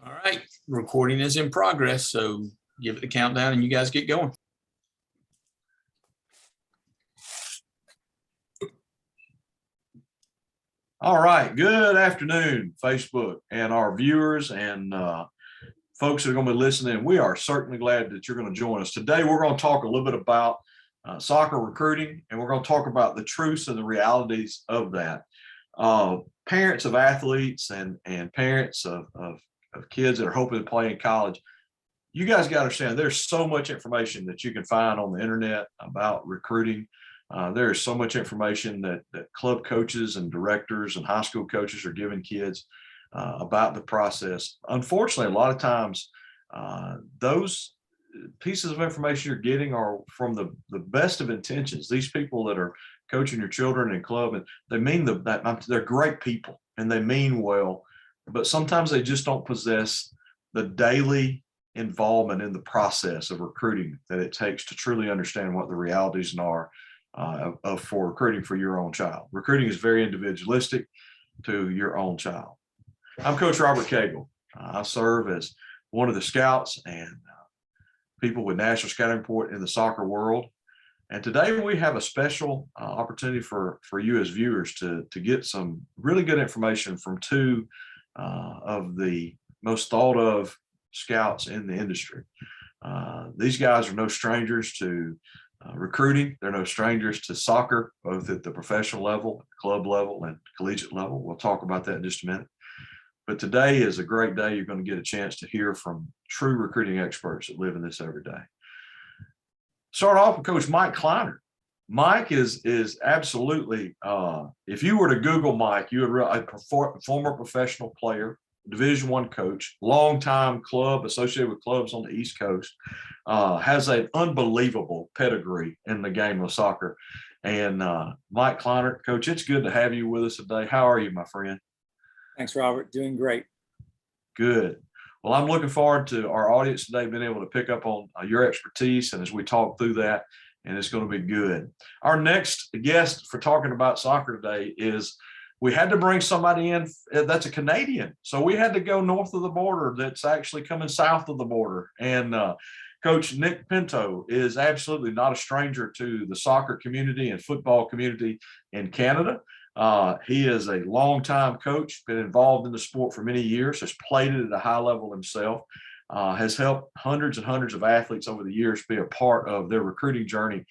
All right, recording is in progress, so give it the countdown and you guys get going. All right, good afternoon, Facebook and our viewers and folks that are going to be listening. We are certainly glad that you're going to join us. Today, we're going to talk a little bit about soccer recruiting, and we're going to talk about the truths and the realities of that. Parents of athletes and parents of kids that are hoping to play in college, you guys got to understand there's so much information that you can find on the internet about recruiting. There is so much information that club coaches and directors and high school coaches are giving kids about the process. Unfortunately, a lot of times those pieces of information you're getting are from the best of intentions. These people that are coaching your children in club, and they mean they're great people and they mean well, but sometimes they just don't possess the daily involvement in the process of recruiting that it takes to truly understand what the realities are for recruiting for your own child. Recruiting is very individualistic to your own child. I'm Coach Robert Cagle. I serve as one of the scouts and people with National Scouting Report in the soccer world. And today we have a special opportunity for you as viewers to get some really good information from two of the most thought of scouts in the industry. These guys are no strangers to recruiting. They're no strangers to soccer, both at the professional level, club level, and collegiate level. We'll talk about that in just a minute. But today is a great day. You're going to get a chance to hear from true recruiting experts that live in this every day. Start off with Coach Mike Kleiner. Mike is absolutely, if you were to Google Mike, you would realize a former professional player, Division I coach, longtime club associated with clubs on the East Coast, has an unbelievable pedigree in the game of soccer. And Mike Kleiner, Coach, it's good to have you with us today. How are you, my friend? Thanks, Robert. Doing great. Good. Well, I'm looking forward to our audience today being able to pick up on your expertise, and as we talk through that, and it's going to be good. Our next guest for talking about soccer today is, we had to bring somebody in that's a Canadian. So we had to go north of the border that's actually coming south of the border. And Coach Nick Pinto is absolutely not a stranger to the soccer community and football community in Canada. He is a longtime coach, been involved in the sport for many years, has played it at a high level himself, has helped hundreds and hundreds of athletes over the years be a part of their recruiting journey.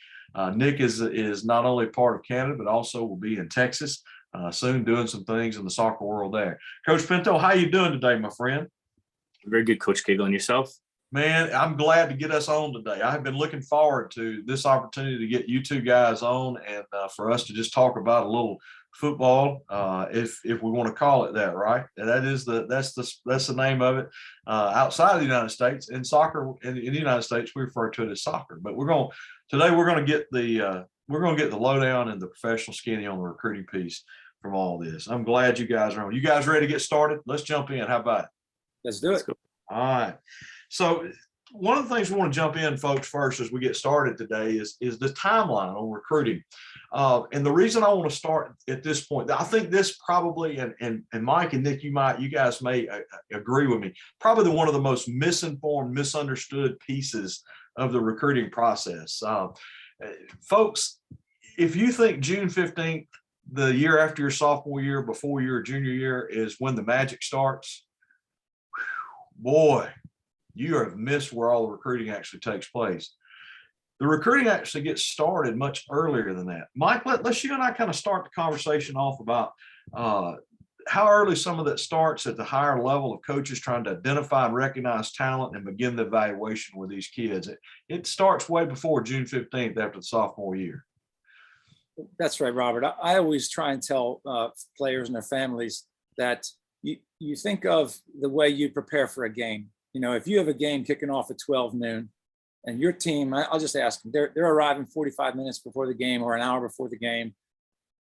Nick is not only part of Canada, but also will be in Texas soon, doing some things in the soccer world there. Coach Pinto, how you doing today, my friend? Very good, Coach Cagle. And yourself? Man, I'm glad to get us on today. I have been looking forward to this opportunity to get you two guys on and for us to just talk about a little football, if we want to call it that, right? And that's the name of it. Outside of the United States, in soccer in the United States, we refer to it as soccer. But we're going to get the lowdown and the professional skinny on the recruiting piece from all this. I'm glad you guys are on. You guys ready to get started? Let's jump in. How about it? Let's do it. All right. So one of the things we want to jump in, folks, first as we get started today is the timeline on recruiting. And the reason I want to start at this point, I think this probably, and Mike and Nick, you guys may agree with me, probably one of the most misinformed, misunderstood pieces of the recruiting process. Folks, if you think June 15th, the year after your sophomore year, before your junior year, is when the magic starts, boy, you have missed where all the recruiting actually takes place. The recruiting actually gets started much earlier than that. Mike, let's you and I kind of start the conversation off about how early some of that starts at the higher level of coaches trying to identify and recognize talent and begin the evaluation with these kids. It starts way before June 15th after the sophomore year. That's right, Robert. I always try and tell players and their families that you think of the way you prepare for a game. You know, if you have a game kicking off at 12 noon and your team, I'll just ask them, they're arriving 45 minutes before the game or an hour before the game.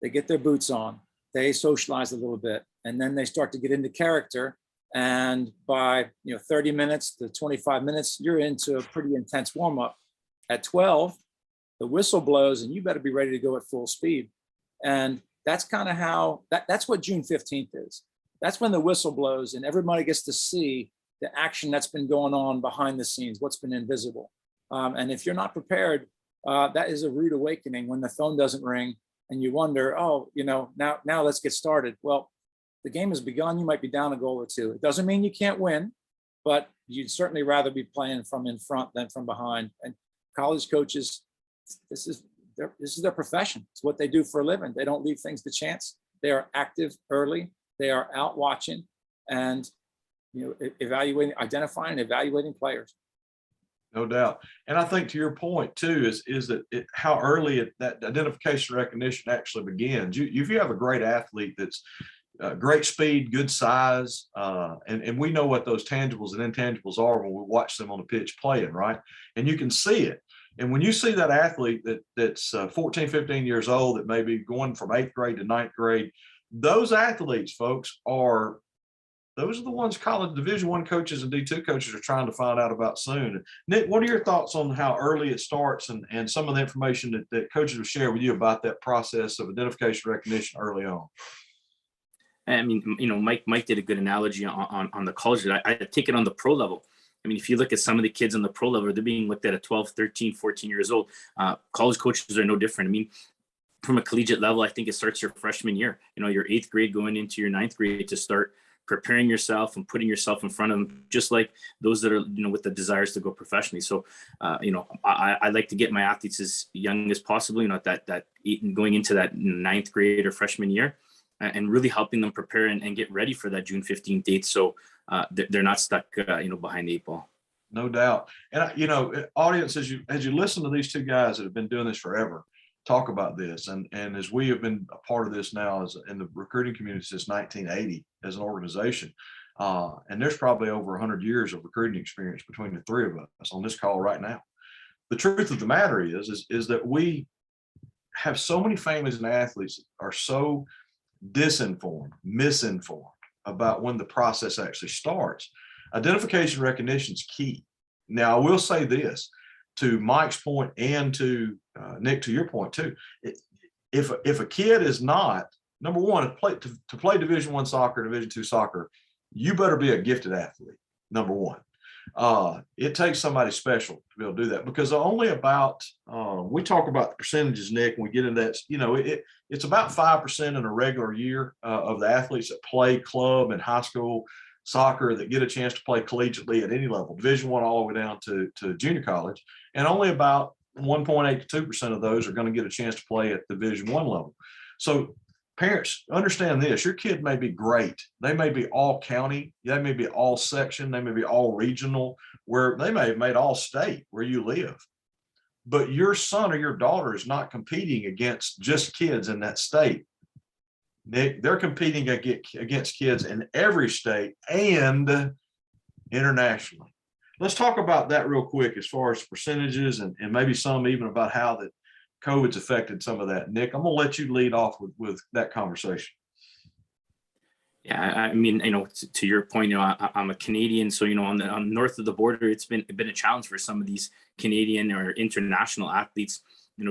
They get their boots on, they socialize a little bit, and then they start to get into character. And by 30 minutes to 25 minutes, you're into a pretty intense warm up. At 12, the whistle blows and you better be ready to go at full speed. And that's kind of how that's what June 15th is. That's when the whistle blows and everybody gets to see the action that's been going on behind the scenes, what's been invisible. And if you're not prepared, that is a rude awakening when the phone doesn't ring and you wonder, oh, now let's get started. Well, the game has begun. You might be down a goal or two. It doesn't mean you can't win, but you'd certainly rather be playing from in front than from behind. And college coaches, this is their profession. It's what they do for a living. They don't leave things to chance. They are active early. They are out watching and evaluating, identifying and evaluating players. No doubt. And I think to your point too, is that how early that identification recognition actually begins. If you have a great athlete that's great speed, good size, and we know what those tangibles and intangibles are when we watch them on the pitch playing, right? And you can see it. And when you see that athlete that's 14, 15 years old, that may be going from 8th grade to 9th grade, those athletes, folks, those are the ones college Division I coaches and D2 coaches are trying to find out about soon. Nick, what are your thoughts on how early it starts and some of the information that coaches will share with you about that process of identification recognition early on? I mean, Mike did a good analogy on the college. I take it on the pro level. I mean, if you look at some of the kids on the pro level, they're being looked at 12, 13, 14 years old. College coaches are no different. I mean, from a collegiate level, I think it starts your freshman year, your 8th grade going into your 9th grade to start preparing yourself and putting yourself in front of them, just like those that are, with the desires to go professionally. So, I like to get my athletes as young as possible, that going into that 9th grade or freshman year, and really helping them prepare and get ready for that June 15th date. So they're not stuck, behind the 8 ball. No doubt. And, audience, as you listen to these two guys that have been doing this forever, talk about this. And as we have been a part of this now in the recruiting community since 1980 as an organization, and there's probably over 100 years of recruiting experience between the three of us on this call right now. The truth of the matter is that we have so many families and athletes that are so disinformed, misinformed about when the process actually starts. Identification recognition is key. Now, I will say this, to Mike's point and to Nick, to your point too. If a kid is not, number one, to play Division I soccer, Division II soccer, you better be a gifted athlete. Number one, it takes somebody special to be able to do that, because only about we talk about the percentages, Nick, when we get into that. It's about 5% in a regular year of the athletes that play club and high school soccer that get a chance to play collegiately at any level, Division I all the way down to junior college, and only about 1.8 to 2% of those are going to get a chance to play at Division I level. So parents, understand this: your kid may be great, they may be all county, they may be all section, they may be all regional, where they may have made all state where you live, but your son or your daughter is not competing against just kids in that state. Nick, they're competing against kids in every state and internationally. Let's talk about that real quick as far as percentages and maybe some even about how that COVID's affected some of that. Nick, I'm going to let you lead off with that conversation. Yeah, I mean, to your point, I'm a Canadian, so on north of the border, it's been a challenge for some of these Canadian or international athletes,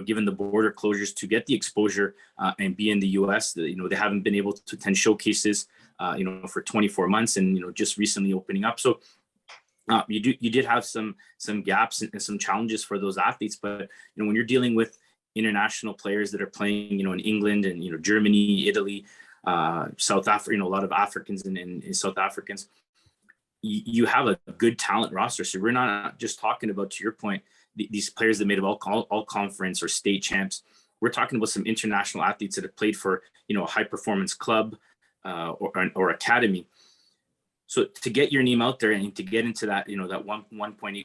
given the border closures, to get the exposure and be in the U.S. They haven't been able to attend showcases, for 24 months, and just recently opening up. So you did have some gaps and some challenges for those athletes. But when you're dealing with international players that are playing, in England and Germany, Italy, South Africa, a lot of Africans and South Africans, you have a good talent roster. So we're not just talking about, to your point, these players that made all conference or state champs. We're talking about some international athletes that have played for, a high performance club or academy. So to get your name out there and to get into that, that 1.8%,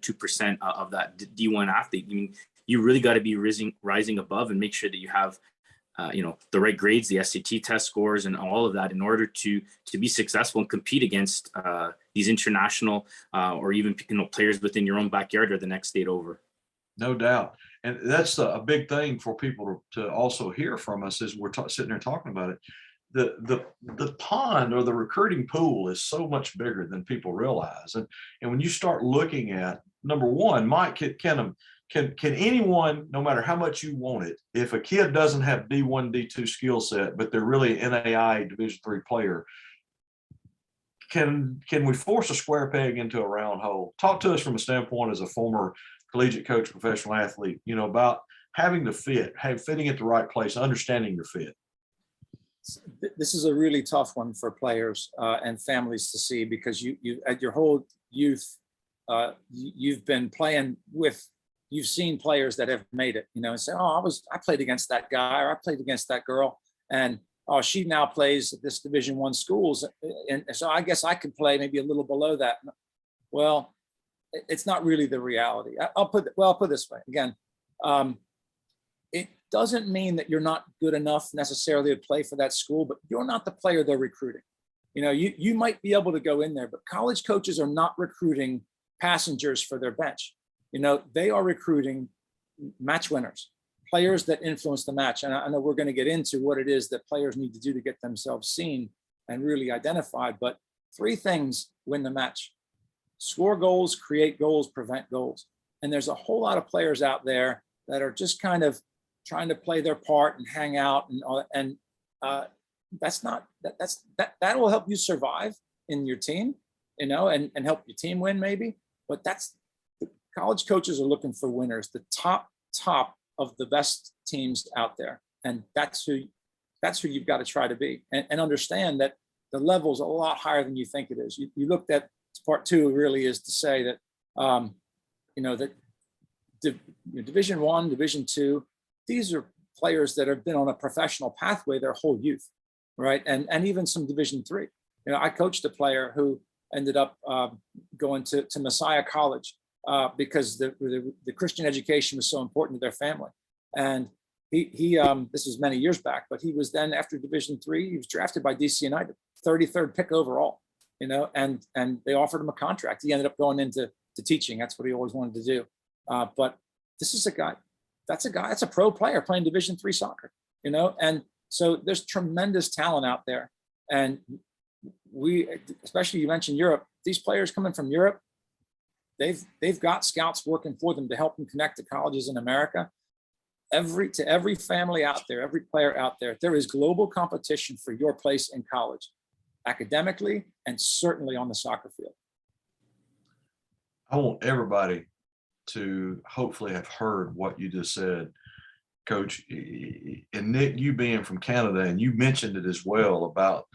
2% of that D1 athlete, I mean, you really got to be rising above and make sure that you have, the right grades, the SAT test scores, and all of that in order to be successful and compete against these international or even players within your own backyard or the next state over. No doubt. And that's a big thing for people to also hear from us as we're sitting there talking about it. The pond or the recruiting pool is so much bigger than people realize. And when you start looking at, number one, Mike, can anyone, no matter how much you want it, if a kid doesn't have D1, D2 skill set, but they're really an NAIA Division III player, can we force a square peg into a round hole? Talk to us from a standpoint as a former collegiate coach, professional athlete, about having the fitting at the right place, understanding your fit. This is a really tough one for players and families to see, because you at your whole youth, you've been playing with, you've seen players that have made it, and say, oh, I played against that guy, or I played against that girl, and oh, she now plays at this Division I schools, and so I guess I could play maybe a little below that. Well, it's not really the reality. I'll put it this way again. It doesn't mean that you're not good enough necessarily to play for that school, but you're not the player they're recruiting. You might be able to go in there, but college coaches are not recruiting passengers for their bench. They are recruiting match winners, players that influence the match. And I know we're going to get into what it is that players need to do to get themselves seen and really identified, but 3 things win the match: score goals, create goals, prevent goals. And there's a whole lot of players out there that are just kind of trying to play their part and hang out, and that will help you survive in your team, and help your team win maybe. But the college coaches are looking for winners, the top of the best teams out there, and that's who you've got to try to be, and understand that the level's a lot higher than you think it is. You looked at part 2 really is to say that that Division I, Division II, these are players that have been on a professional pathway their whole youth, right? And even some Division III. I coached a player who ended up going to Messiah College because the Christian education was so important to their family. And he this was many years back, but he was then, after Division III, he was drafted by DC United, 33rd pick overall, and they offered him a contract. He ended up going into teaching. That's what he always wanted to do. But this is a guy that's a pro player playing Division III soccer, and so there's tremendous talent out there. And especially you mentioned Europe, these players coming from Europe, they've got scouts working for them to help them connect to colleges in America. To every family out there, every player out there, there is global competition for your place in college, academically, and certainly on the soccer field. I want everybody to hopefully have heard what you just said, Coach. And Nick, you being from Canada, and you mentioned it as well about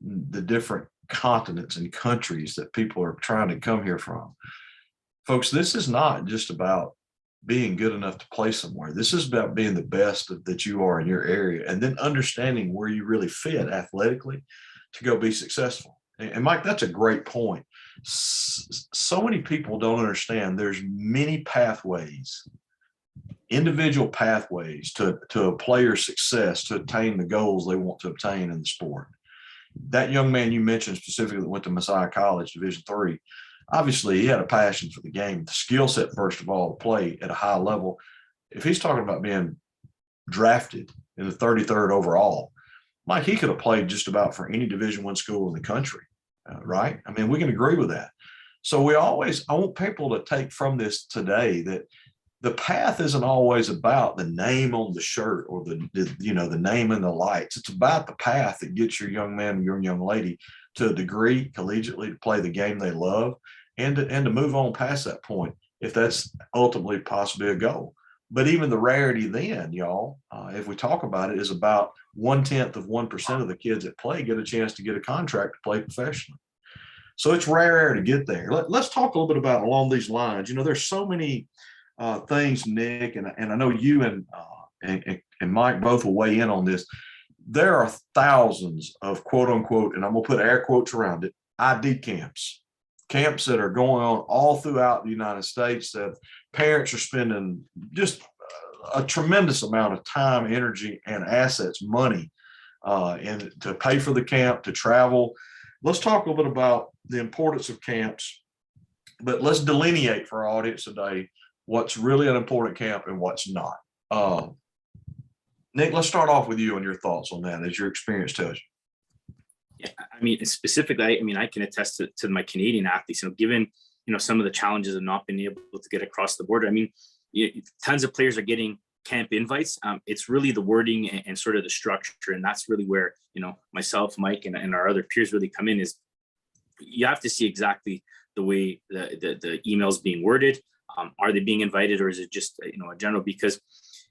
the different continents and countries that people are trying to come here from. Folks, this is not just about being good enough to play somewhere. This is about being the best that you are in your area, and then understanding where you really fit athletically to go be successful. And Mike, that's a great point. So many people don't understand there's many pathways, individual pathways to a player's success to attain the goals they want to obtain in the sport. That young man you mentioned specifically that went to Messiah College, Division III, obviously he had a passion for the game, the skill set, first of all, to play at a high level. If he's talking about being drafted in the 33rd overall, Mike, he could have played just about for any Division I school in the country, right? I mean, we can agree with that. So I want people to take from this today that the path isn't always about the name on the shirt or the name in the lights. It's about the path that gets your young man or your young lady to a degree collegiately to play the game they love and to move on past that point, if that's ultimately possibly a goal. But even the rarity then, y'all, if we talk about it, is about 0.1% of the kids that play get a chance to get a contract to play professionally. So it's rare to get there. Let's talk a little bit about along these lines. There's so many things, Nick, and I know you and Mike both will weigh in on this. There are thousands of quote unquote, and I'm going to put air quotes around it, ID camps that are going on all throughout the United States that parents are spending just a tremendous amount of time, energy, and assets, money, and to pay for the camp, to travel. Let's talk a little bit about the importance of camps, but let's delineate for our audience today what's really an important camp and what's not. Nick, let's start off with you and your thoughts on that as your experience tells you. Yeah, I mean, specifically, I can attest to my Canadian athletes, given, some of the challenges of not being able to get across the border. I mean, tons of players are getting camp invites. It's really the wording and sort of the structure. And that's really where, myself, Mike, and our other peers really come in, is you have to see exactly the way the emails being worded. Are they being invited, or is it just, a general? Because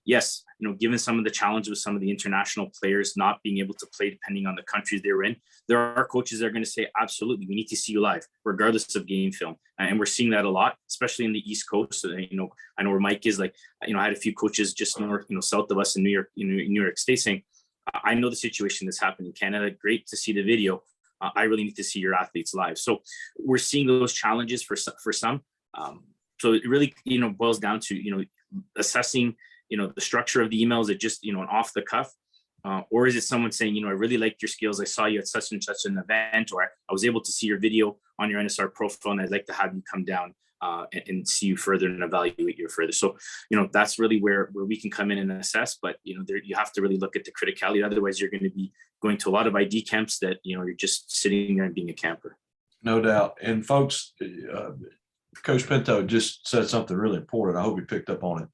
yes, given some of the challenges with some of the international players not being able to play depending on the countries they're in, there are coaches that are going to say, absolutely, we need to see you live, regardless of game film. And we're seeing that a lot, especially in the East Coast. So, I know where Mike is. Like, I had a few coaches just north, south of us in New York, New York State saying, I know the situation that's happened in Canada. Great to see the video. I really need to see your athletes live. So we're seeing those challenges for some. So it really, boils down to, assessing, the structure of the emails. It just, an off the cuff, or is it someone saying, I really liked your skills. I saw you at such and such an event, or I was able to see your video on your NSR profile, and I'd like to have you come down and see you further and evaluate you further. So, that's really where we can come in and assess, but, you have to really look at the criticality. Otherwise, you're going to be going to a lot of ID camps that, you're just sitting there and being a camper. No doubt. And folks, Coach Pinto just said something really important. I hope you picked up on it.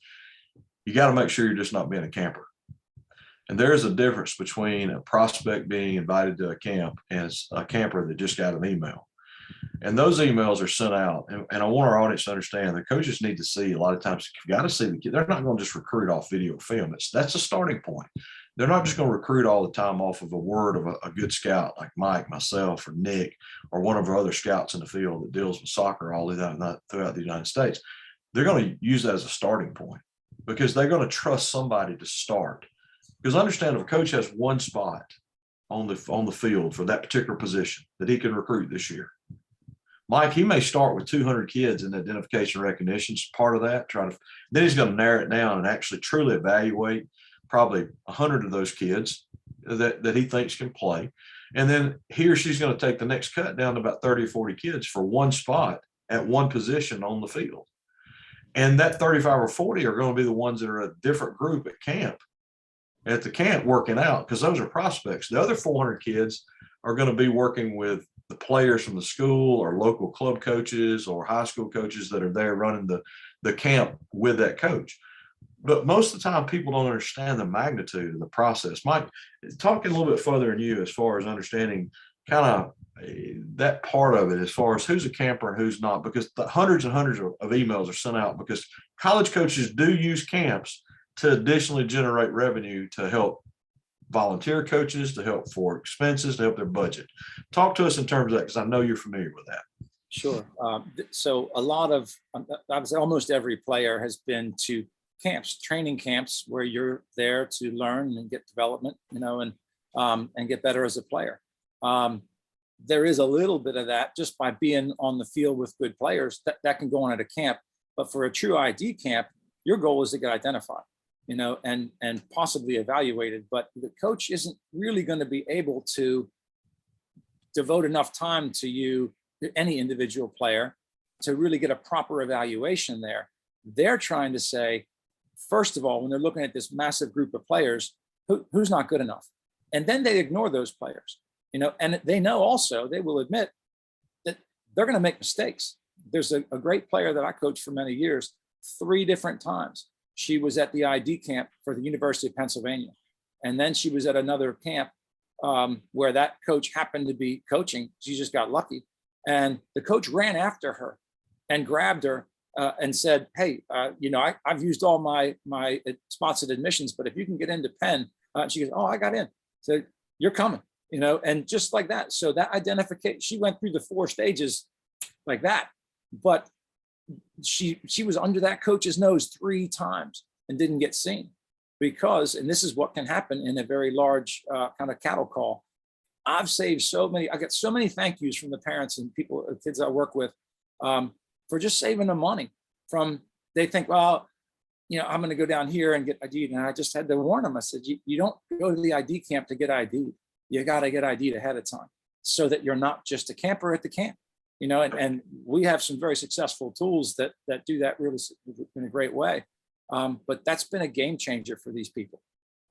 You got to make sure you're just not being a camper. And there's a difference between a prospect being invited to a camp and a camper that just got an email. And those emails are sent out. And I want our audience to understand that coaches need to see, a lot of times, you've got to see the kid. They're not going to just recruit off video film. That's a starting point. They're not just going to recruit all the time off of a word of a good scout like Mike, myself, or Nick, or one of our other scouts in the field that deals with soccer all throughout the United States. They're going to use that as a starting point because they're going to trust somebody to start. Because understand, if a coach has one spot on the field for that particular position that he can recruit this year, Mike, he may start with 200 kids in identification recognition, part of that. Then he's going to narrow it down and actually truly evaluate probably 100 of those kids that he thinks can play. And then he or she's going to take the next cut down to about 30 or 40 kids for one spot at one position on the field. And that 35 or 40 are going to be the ones that are a different group at the camp working out, because those are prospects. The other 400 kids are going to be working with the players from the school or local club coaches or high school coaches that are there running the camp with that coach. But most of the time, people don't understand the magnitude of the process. Mike, talking a little bit further than you as far as understanding kind of that part of it, as far as who's a camper and who's not, because the hundreds and hundreds of emails are sent out because college coaches do use camps to additionally generate revenue to help volunteer coaches, to help for expenses, to help their budget. Talk to us in terms of that, because I know you're familiar with that. Sure. So a lot of, I would say almost every player has been to camps, training camps, where you're there to learn and get development, and get better as a player. There is a little bit of that just by being on the field with good players that can go on at a camp. But for a true ID camp, your goal is to get identified, and possibly evaluated. But the coach isn't really going to be able to devote enough time to you, any individual player, to really get a proper evaluation there. They're trying to say, first of all, when they're looking at this massive group of players, who's not good enough? And then they ignore those players, and they know also, they will admit that they're going to make mistakes. There's a great player that I coached for many years, 3 different times. She was at the ID camp for the University of Pennsylvania. And then she was at another camp where that coach happened to be coaching. She just got lucky. And the coach ran after her and grabbed her and said, hey, I've used all my spots at admissions, but if you can get into Penn, she goes, oh, I got in. So you're coming, and just like that. So that identification, she went through the 4 stages like that, but she was under that coach's nose 3 times and didn't get seen because, and this is what can happen in a very large kind of cattle call. I've saved I get so many thank yous from the parents and kids I work with for just saving them money they think, well, I'm going to go down here and get ID'd. And I just had to warn them. I said, you don't go to the ID camp to get ID'd. You got to get ID'd ahead of time so that you're not just a camper at the camp. And we have some very successful tools that do that really in a great way. But that's been a game changer for these people.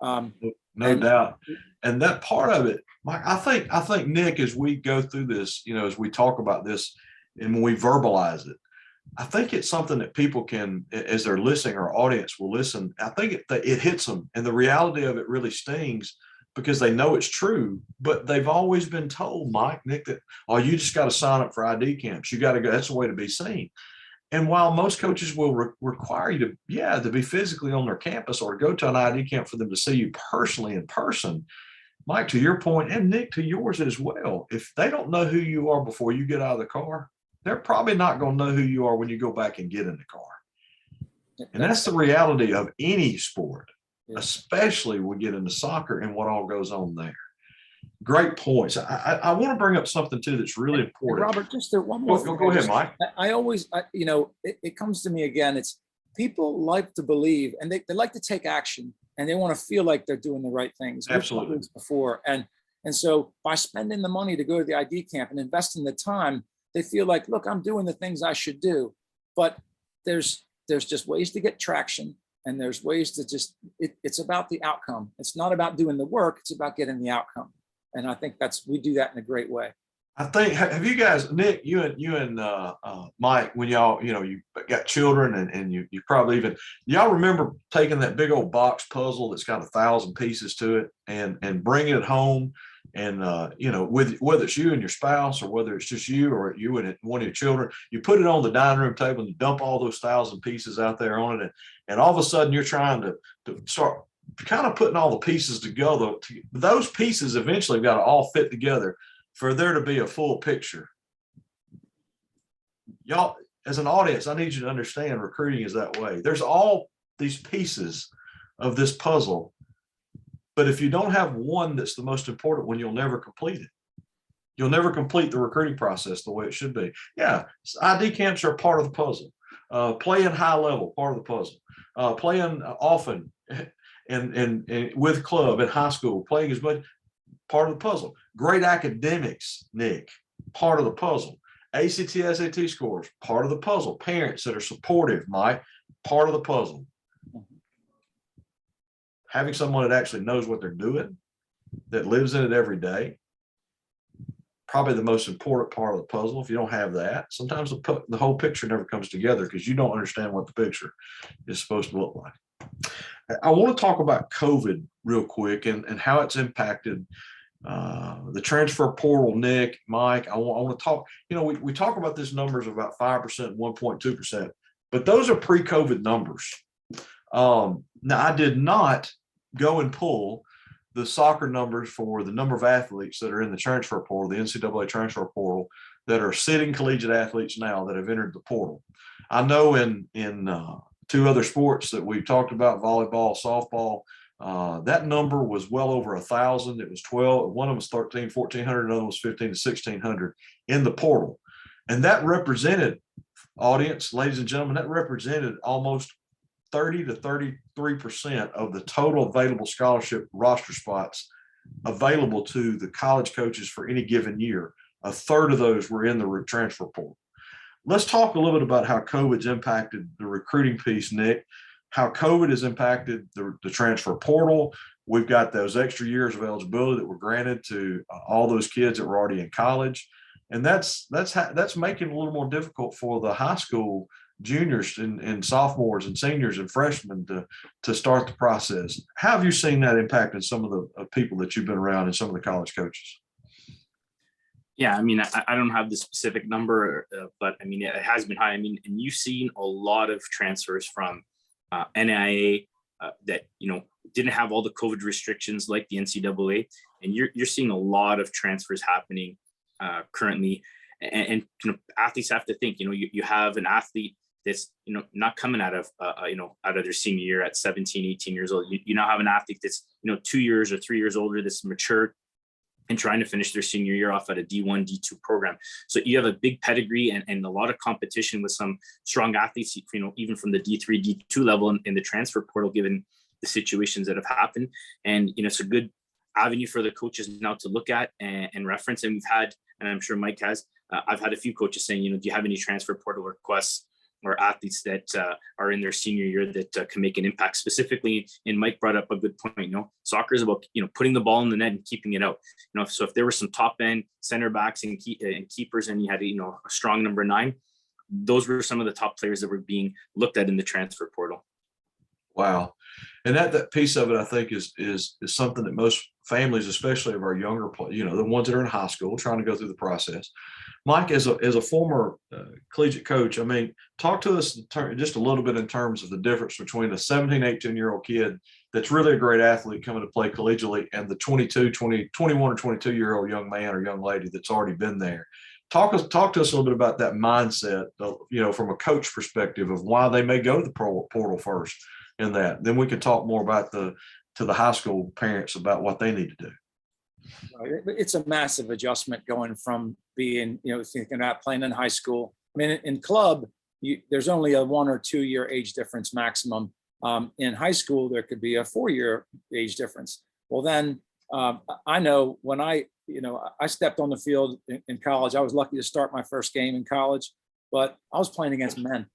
No doubt. And that part of it, Mike, I think, Nick, as we go through this, as we talk about this and when we verbalize it, I think it's something that people can, as they're listening, our audience will listen. I think it hits them. And the reality of it really stings because they know it's true, but they've always been told, Mike, Nick, that, oh, you just got to sign up for ID camps. You got to go. That's the way to be seen. And while most coaches will require you to be physically on their campus or go to an ID camp for them to see you personally in person, Mike, to your point, and Nick, to yours as well, if they don't know who you are before you get out of the car, they're probably not going to know who you are when you go back and get in the car. And that's the reality of any sport, especially when we get into soccer and what all goes on there. Great points. I want to bring up something too that's really important. Robert, just one more thing. Go ahead, Mike. I always, it comes to me again. It's people like to believe, and they like to take action, and they want to feel like they're doing the right things. Absolutely. Before, and so by spending the money to go to the ID camp and investing the time, they feel like, look, I'm doing the things I should do. But there's just ways to get traction, and there's ways to it's about the outcome. It's not about doing the work. It's about getting the outcome. And I think we do that in a great way. I think, have you guys, Nick, you and Mike, when y'all, you got children and you probably even, y'all remember taking that big old box puzzle that's got 1,000 pieces to it and bringing it home and, with whether it's you and your spouse or whether it's just you or you and one of your children, you put it on the dining room table and you dump all those 1,000 pieces out there on it. And all of a sudden you're trying to start kind of putting all the pieces together. Those pieces eventually got to all fit together for there to be a full picture. Y'all, as an audience, I need you to understand recruiting is that way. There's all these pieces of this puzzle, but if you don't have one that's the most important one, you'll never complete it. You'll never complete the recruiting process the way it should be. Yeah, ID camps are part of the puzzle. Playing high level, part of the puzzle. Playing often and with club in high school, playing as much, part of the puzzle. Great academics, Nick, part of the puzzle. ACT, SAT scores, part of the puzzle. Parents that are supportive, Mike, part of the puzzle. Having someone that actually knows what they're doing, that lives in it every day, probably the most important part of the puzzle. If you don't have that, sometimes the whole picture never comes together because you don't understand what the picture is supposed to look like. I want to talk about COVID real quick and how it's impacted the transfer portal. Nick, Mike, I want to talk, we talk about these numbers of about 5%, 1.2%, but those are pre-COVID numbers. Now, I did not go and pull the soccer numbers for the number of athletes that are in the transfer portal, the NCAA transfer portal, that are sitting collegiate athletes now that have entered the portal. I know in two other sports that we've talked about, volleyball, softball, that number was well over 1,000. It was 12. One of them was 1,400, another was 1,500 to 1,600 in the portal. And that represented, audience, ladies and gentlemen, that represented almost 30 to 33% of the total available scholarship roster spots available to the college coaches for any given year. A third of those were in the transfer portal. Let's talk a little bit about how COVID's impacted the recruiting piece, Nick, how COVID has impacted the transfer portal. We've got those extra years of eligibility that were granted to all those kids that were already in college. And that's making it a little more difficult for the high school juniors and sophomores and seniors and freshmen to start the process. How have you seen that impacting some of the people that you've been around and some of the college coaches? Yeah, I mean, I don't have the specific number, but I mean, it has been high. I mean, and you've seen a lot of transfers from NAIA that, didn't have all the COVID restrictions like the NCAA. And you're seeing a lot of transfers happening currently. And athletes have to think, you have an athlete that's, not coming out of their senior year at 17, 18 years old. You now have an athlete that's, 2 years or 3 years older, that's matured and trying to finish their senior year off at a D1, D2 program. So you have a big pedigree and a lot of competition with some strong athletes, even from the D3, D2 level in the transfer portal, given the situations that have happened. And, it's a good avenue for the coaches now to look at and reference. And we've had, and I'm sure Mike has, I've had a few coaches saying, do you have any transfer portal requests or athletes that are in their senior year that can make an impact specifically? And Mike brought up a good point. Soccer is about, putting the ball in the net and keeping it out. So if there were some top end center backs and keepers, and you had, a strong number 9, those were some of the top players that were being looked at in the transfer portal. Wow. And that piece of it, I think, is something that most families, especially of our younger, the ones that are in high school trying to go through the process. Mike, as a former collegiate coach, I mean, talk to us just a little bit in terms of the difference between a 17, 18-year-old kid that's really a great athlete coming to play collegiately and the 21 or 22-year-old young man or young lady that's already been there. Talk to us a little bit about that mindset, from a coach perspective of why they may go to the portal first in that. Then we can talk more about to the high school parents about what they need to do. It's a massive adjustment going from being, thinking about playing in high school. I mean, in club, there's only a 1 or 2 year age difference maximum. In high school, there could be a 4-year age difference. Well, then I know when I stepped on the field in college, I was lucky to start my first game in college, but I was playing against men.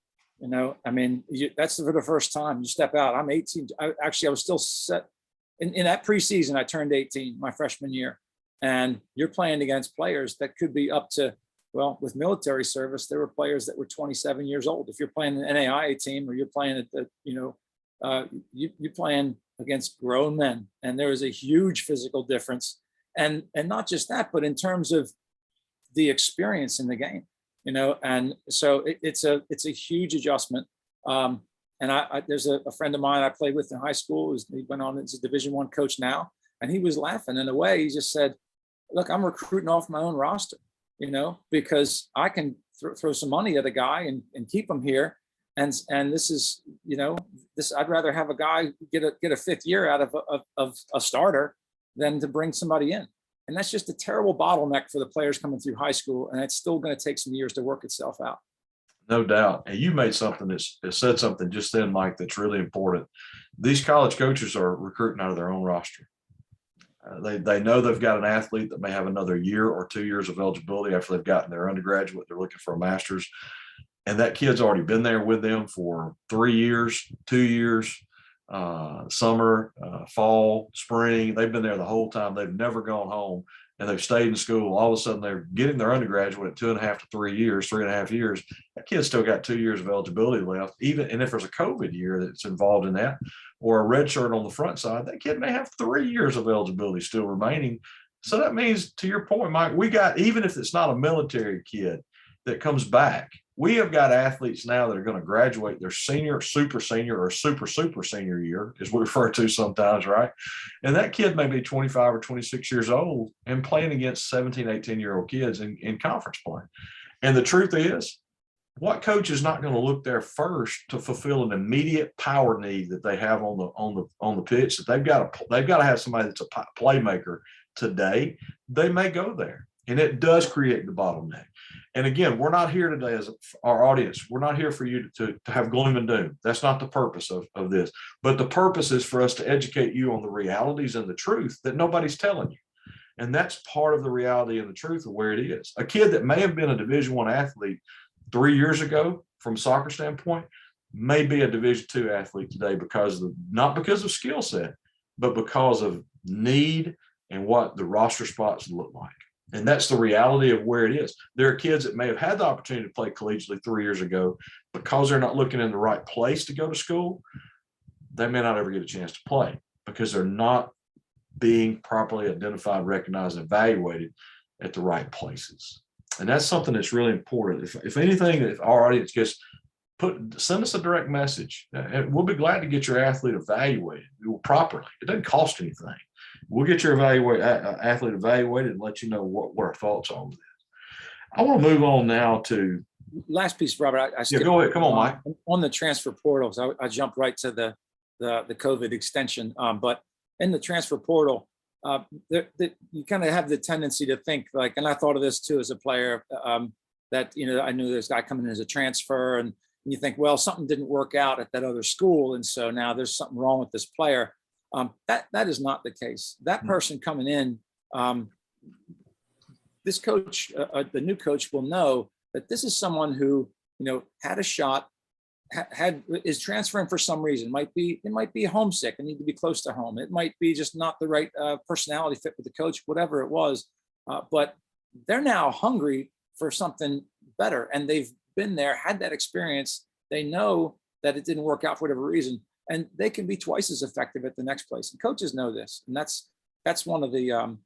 I mean, that's for the first time you step out. I'm 18. I was still set in that preseason. I turned 18 my freshman year, and you're playing against players that could be up to, well, with military service, there were players that were 27 years old. If you're playing an NAIA team or you're playing at the, you're playing against grown men, and there is a huge physical difference. And not just that, but in terms of the experience in the game. And so it's a huge adjustment. And there's a friend of mine I played with in high school. He went on as a Division I coach now, and he was laughing in a way. He just said, "Look, I'm recruiting off my own roster, because I can throw some money at a guy and keep him here. And this is, I'd rather have a guy get a fifth year out of a starter than to bring somebody in." And that's just a terrible bottleneck for the players coming through high school. And it's still going to take some years to work itself out. No doubt. And you made something that said something just then, Mike, that's really important. These college coaches are recruiting out of their own roster. They know they've got an athlete that may have another year or 2 years of eligibility after they've gotten their undergraduate. They're looking for a master's. And that kid's already been there with them for 3 years, 2 years, summer, fall, spring. They've been there the whole time. They've never gone home, and they've stayed in school. All of a sudden, they're getting their undergraduate at 2.5 to 3 years, 3.5 years. That kid's still got 2 years of eligibility left. And if there's a COVID year that's involved in that, or a red shirt on the front side, that kid may have 3 years of eligibility still remaining. So that means, to your point, Mike, even if it's not a military kid that comes back, we have got athletes now that are going to graduate their senior, super senior, or super senior year, as we refer to sometimes, right? And that kid may be 25 or 26 years old and playing against 17, 18-year-old kids in conference play. And the truth is, what coach is not going to look there first to fulfill an immediate power need that they have on the pitch? That they've got to have somebody that's a playmaker today. They may go there, and it does create the bottleneck. And again, we're not here today as our audience. We're not here for you to have gloom and doom. That's not the purpose of this. But the purpose is for us to educate you on the realities and the truth that nobody's telling you. And that's part of the reality and the truth of where it is. A kid that may have been a Division I athlete 3 years ago, from a soccer standpoint, may be a Division II athlete today not because of skill set, but because of need and what the roster spots look like. And that's the reality of where it is. There are kids that may have had the opportunity to play collegiately 3 years ago, because they're not looking in the right place to go to school. They may not ever get a chance to play because they're not being properly identified, recognized, and evaluated at the right places. And that's something that's really important. If anything, if our audience gets send us a direct message. And we'll be glad to get your athlete evaluated properly. It doesn't cost anything. We'll get your athlete evaluated and let you know what our thoughts are with it. I want to move on now to last piece, Robert. Yeah, go ahead. Come on, Mike. On the transfer portals, I jumped right to the COVID extension. But in the transfer portal, you kind of have the tendency to think like, and I thought of this too as a player, that I knew this guy coming in as a transfer, and you think, well, something didn't work out at that other school, and so now there's something wrong with this player. That is not the case. That person coming in, this coach, the new coach, will know that this is someone who had a shot, is transferring for some reason. It might be homesick and need to be close to home. It might be just not the right personality fit with the coach, whatever it was. But they're now hungry for something better, and they've been there, had that experience. They know that it didn't work out for whatever reason, and they can be twice as effective at the next place. And coaches know this, and that's that's one of the,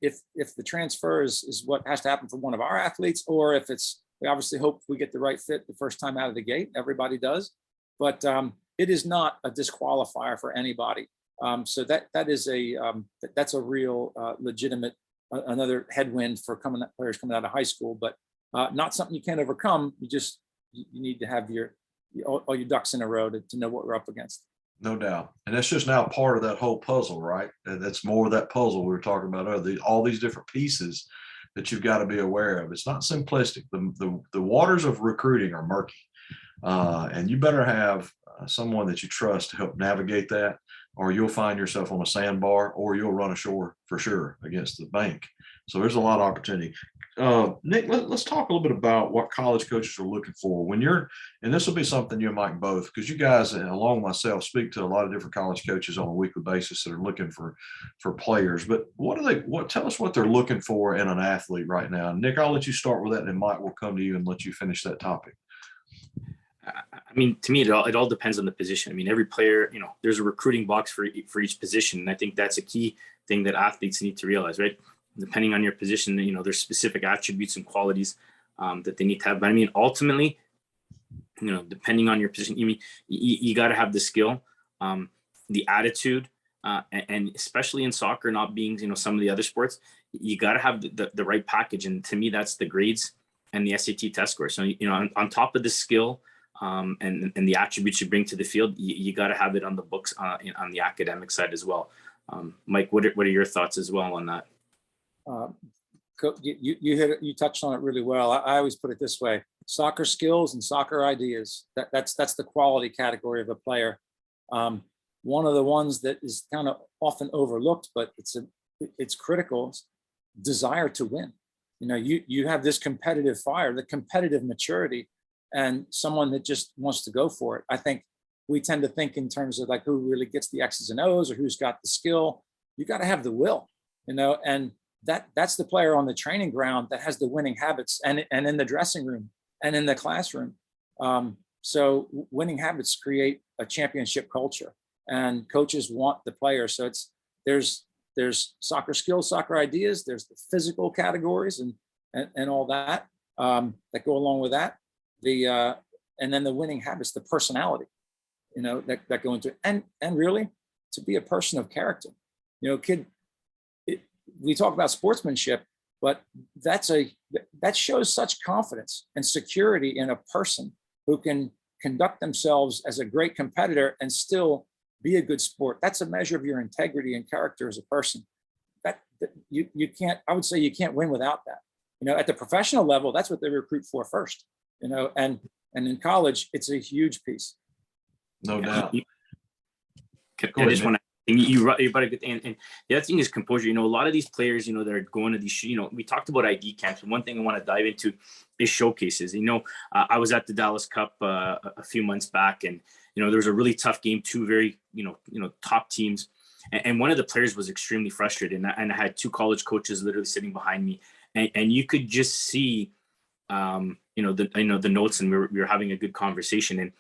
if the transfer is what has to happen for one of our athletes, or if it's, we obviously hope we get the right fit the first time out of the gate. Everybody does, but it is not a disqualifier for anybody. So that's a real legitimate another headwind for players coming out of high school, but not something you can't overcome. You need to have all your ducks in a row to know what we're up against. No doubt. And that's just now part of that whole puzzle, right? And that's more of that puzzle we were talking about earlier, all these different pieces that you've got to be aware of. It's not simplistic. The waters of recruiting are murky. And you better have someone that you trust to help navigate that, or you'll find yourself on a sandbar, or you'll run ashore for sure against the bank. So there's a lot of opportunity. Nick, let's talk a little bit about what college coaches are looking for when you're, and this will be something you and Mike both, because you guys, and along with myself, speak to a lot of different college coaches on a weekly basis that are looking for players. But tell us what they're looking for in an athlete right now. Nick, I'll let you start with that, and then Mike will come to you and let you finish that topic. I mean, to me, it all depends on the position. I mean, every player, there's a recruiting box for each position. And I think that's a key thing that athletes need to realize, right? Depending on your position, there's specific attributes and qualities that they need to have. But I mean, ultimately, depending on your position, you got to have the skill, the attitude, and especially in soccer, not being, some of the other sports, you got to have the right package. And to me, that's the grades and the SAT test score. So, on top of the skill, and the attributes you bring to the field, you got to have it on the books on the academic side as well. Mike, what are your thoughts as well on that? You touched on it really well. I always put it this way: soccer skills and soccer ideas. That's the quality category of a player. One of the ones that is kind of often overlooked, but it's critical: desire to win. You have this competitive fire, the competitive maturity, and someone that just wants to go for it. I think we tend to think in terms of like who really gets the X's and O's or who's got the skill. You got to have the will, and that's the player on the training ground that has the winning habits, and in the dressing room and in the classroom. So winning habits create a championship culture, and coaches want the player. So there's soccer skills, soccer ideas, there's the physical categories and all that that go along with that. And then the winning habits, the personality, that go into it. And really to be a person of character, we talk about sportsmanship, but that shows such confidence and security in a person who can conduct themselves as a great competitor and still be a good sport. That's a measure of your integrity and character as a person. That you can't, I would say you can't win without that. At the professional level, that's what they recruit for first, and in college, it's a huge piece. No doubt. I just want to, you brought a good thing. And the other thing is composure. A lot of these players, that are going to these, we talked about ID camps. And one thing I want to dive into is showcases. I was at the Dallas Cup a few months back, and, there was a really tough game, two very, top teams. And one of the players was extremely frustrated. And I had two college coaches literally sitting behind me. And you could just see, the notes, and we were having a good conversation. And,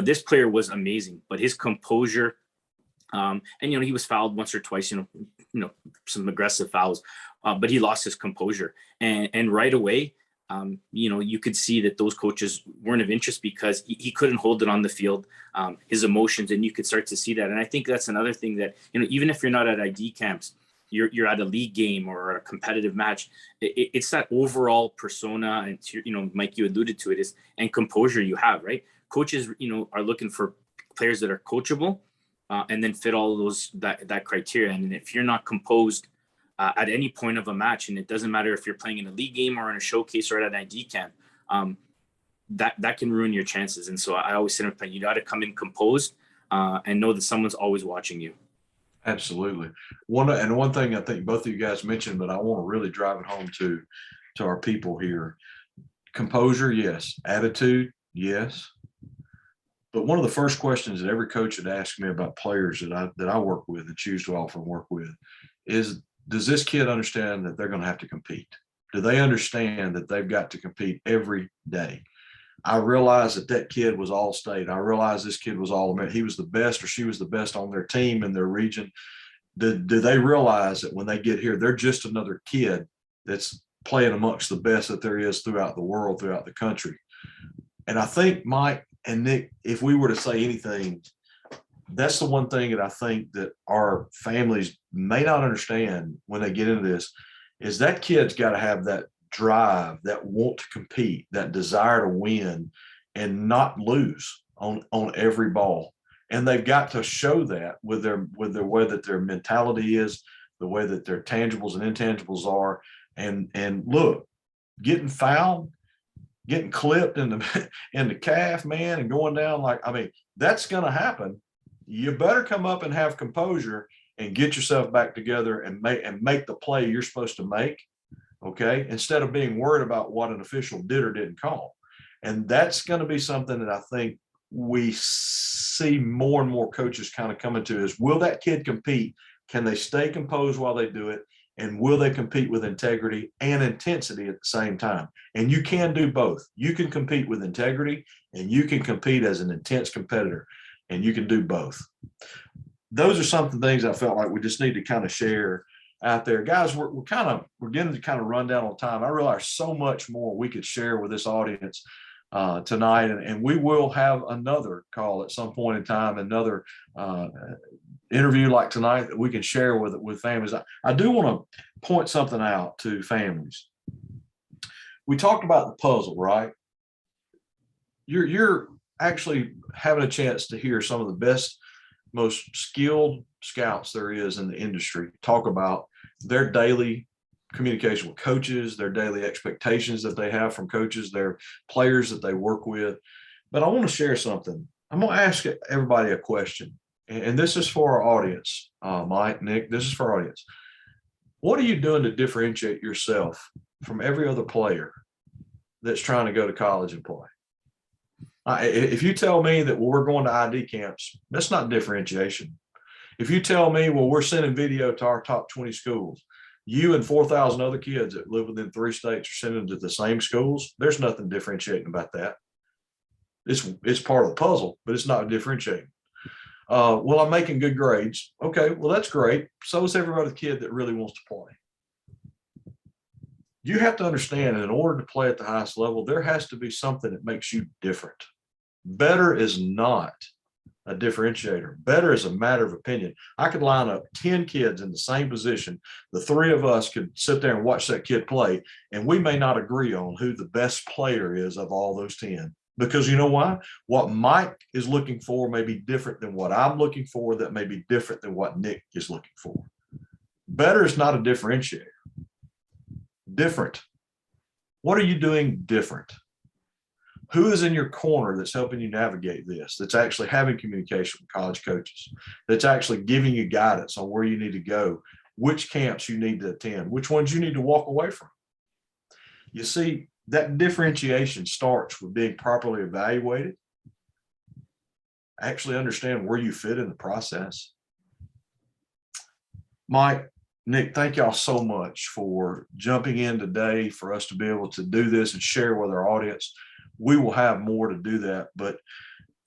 this player was amazing, but his composure, and he was fouled once or twice, some aggressive fouls, but he lost his composure, and right away, you could see that those coaches weren't of interest because he couldn't hold it on the field, his emotions, and you could start to see that. And I think that's another thing that, even if you're not at ID camps, you're at a league game or a competitive match, it's that overall persona, and Mike, you alluded to it, and composure you have, right? Coaches, are looking for players that are coachable, and then fit all of those that criteria. And if you're not composed at any point of a match, and it doesn't matter if you're playing in a league game or in a showcase or at an ID camp, that can ruin your chances. And so I always say, you got to come in composed and know that someone's always watching you. Absolutely. One thing I think both of you guys mentioned, but I want to really drive it home to our people here. Composure, yes. Attitude, yes. But one of the first questions that every coach had asked me about players that I work with and choose to often work with is, does this kid understand that they're going to have to compete? Do they understand that they've got to compete every day? I realized that kid was all state. I realized this kid was all American. He was the best, or she was the best on their team in their region. do they realize that when they get here, they're just another kid that's playing amongst the best that there is throughout the world, throughout the country? And I think Mike and Nick, if we were to say anything, that's the one thing that I think that our families may not understand when they get into this, is that kid's got to have that drive, that want to compete, that desire to win and not lose on every ball. And they've got to show that with the way that their mentality is, the way that their tangibles and intangibles are. And look, getting fouled, getting clipped in the calf, man, and going down, like, I mean, that's going to happen. You better come up and have composure and get yourself back together and make the play you're supposed to make. Okay. Instead of being worried about what an official did or didn't call. And that's going to be something that I think we see more and more coaches kind of coming to, is, will that kid compete? Can they stay composed while they do it? And will they compete with integrity and intensity at the same time? And you can do both. You can compete with integrity and you can compete as an intense competitor, and you can do both. Those are some of the things I felt like we just need to kind of share out there. Guys, we're getting to kind of run down on time. I realize so much more we could share with this audience tonight, and we will have another call at some point in time, another interview like tonight that we can share with families. I do want to point something out to families. We talked about the puzzle, right? You're actually having a chance to hear some of the best, most skilled scouts there is in the industry talk about their daily communication with coaches, their daily expectations that they have from coaches, their players that they work with. But I want to share something. I'm going to ask everybody a question, and this is for our audience. Mike, Nick, this is for our audience. What are you doing to differentiate yourself from every other player that's trying to go to college and play? If you tell me that, well, we're going to ID camps, that's not differentiation. If you tell me, well, we're sending video to our top 20 schools, you and 4,000 other kids that live within 3 states are sending to the same schools, there's nothing differentiating about that. It's part of the puzzle, but it's not differentiating. Well, I'm making good grades. Okay, well, that's great. So is every other kid that really wants to play. You have to understand that in order to play at the highest level, there has to be something that makes you different. Better is not a differentiator. Better is a matter of opinion. I could line up 10 kids in the same position. The 3 of us could sit there and watch that kid play, and we may not agree on who the best player is of all those 10. Because you know why? What Mike is looking for may be different than what I'm looking for, that may be different than what Nick is looking for. Better is not a differentiator. Different. What are you doing different? Who is in your corner that's helping you navigate this, that's actually having communication with college coaches, that's actually giving you guidance on where you need to go, which camps you need to attend, which ones you need to walk away from? You see, that differentiation starts with being properly evaluated, actually understand where you fit in the process. Mike, Nick, thank y'all so much for jumping in today for us to be able to do this and share with our audience. We will have more to do that, but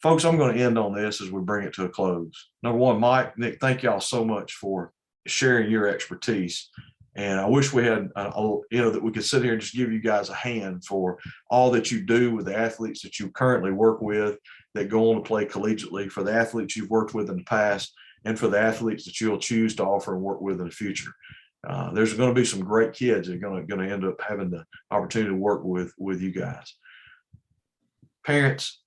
folks, I'm going to end on this as we bring it to a close. Number one, Mike, Nick, thank y'all so much for sharing your expertise. And I wish we had, that we could sit here and just give you guys a hand for all that you do with the athletes that you currently work with that go on to play collegiately, for the athletes you've worked with in the past, and for the athletes that you'll choose to offer and work with in the future. There's going to be some great kids that are going to end up having the opportunity to work with you guys. Parents,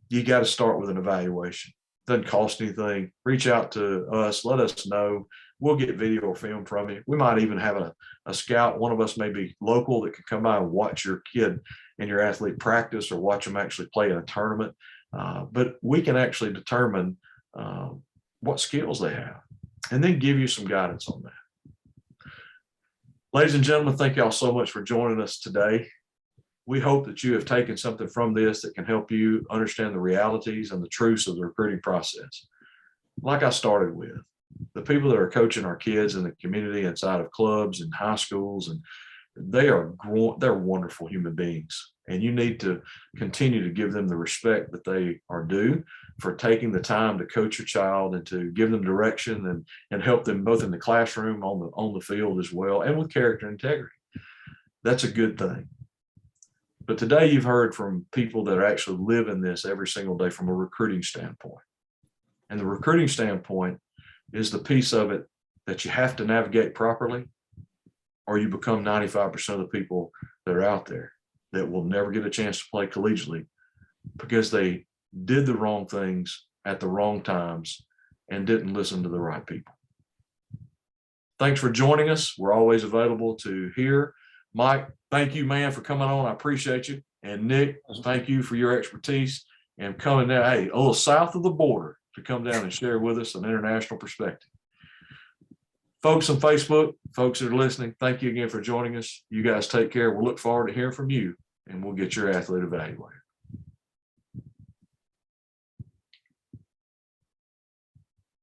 you got to start with an evaluation. Doesn't cost anything. Reach out to us. Let us know. We'll get video or film from you. We might even have a scout. One of us may be local that can come by and watch your kid and your athlete practice, or watch them actually play in a tournament. But we can actually determine what skills they have, and then give you some guidance on that. Ladies and gentlemen, thank y'all so much for joining us today. We hope that you have taken something from this that can help you understand the realities and the truths of the recruiting process. Like I started with, the people that are coaching our kids in the community inside of clubs and high schools and they're wonderful human beings, and you need to continue to give them the respect that they are due for taking the time to coach your child and to give them direction and help them both in the classroom, on the field as well, and with character and integrity. That's a good thing. But today you've heard from people that are actually living this every single day from a recruiting standpoint. And the recruiting standpoint is the piece of it that you have to navigate properly, or you become 95% of the people that are out there that will never get a chance to play collegiately because they did the wrong things at the wrong times and didn't listen to the right people. Thanks for joining us. We're always available to hear. Mike, thank you, man, for coming on. I appreciate you. And Nick, thank you for your expertise and coming down, hey, a little south of the border to come down and share with us an international perspective. Folks on Facebook, folks that are listening, thank you again for joining us. You guys take care. We'll look forward to hearing from you, and we'll get your athlete evaluated.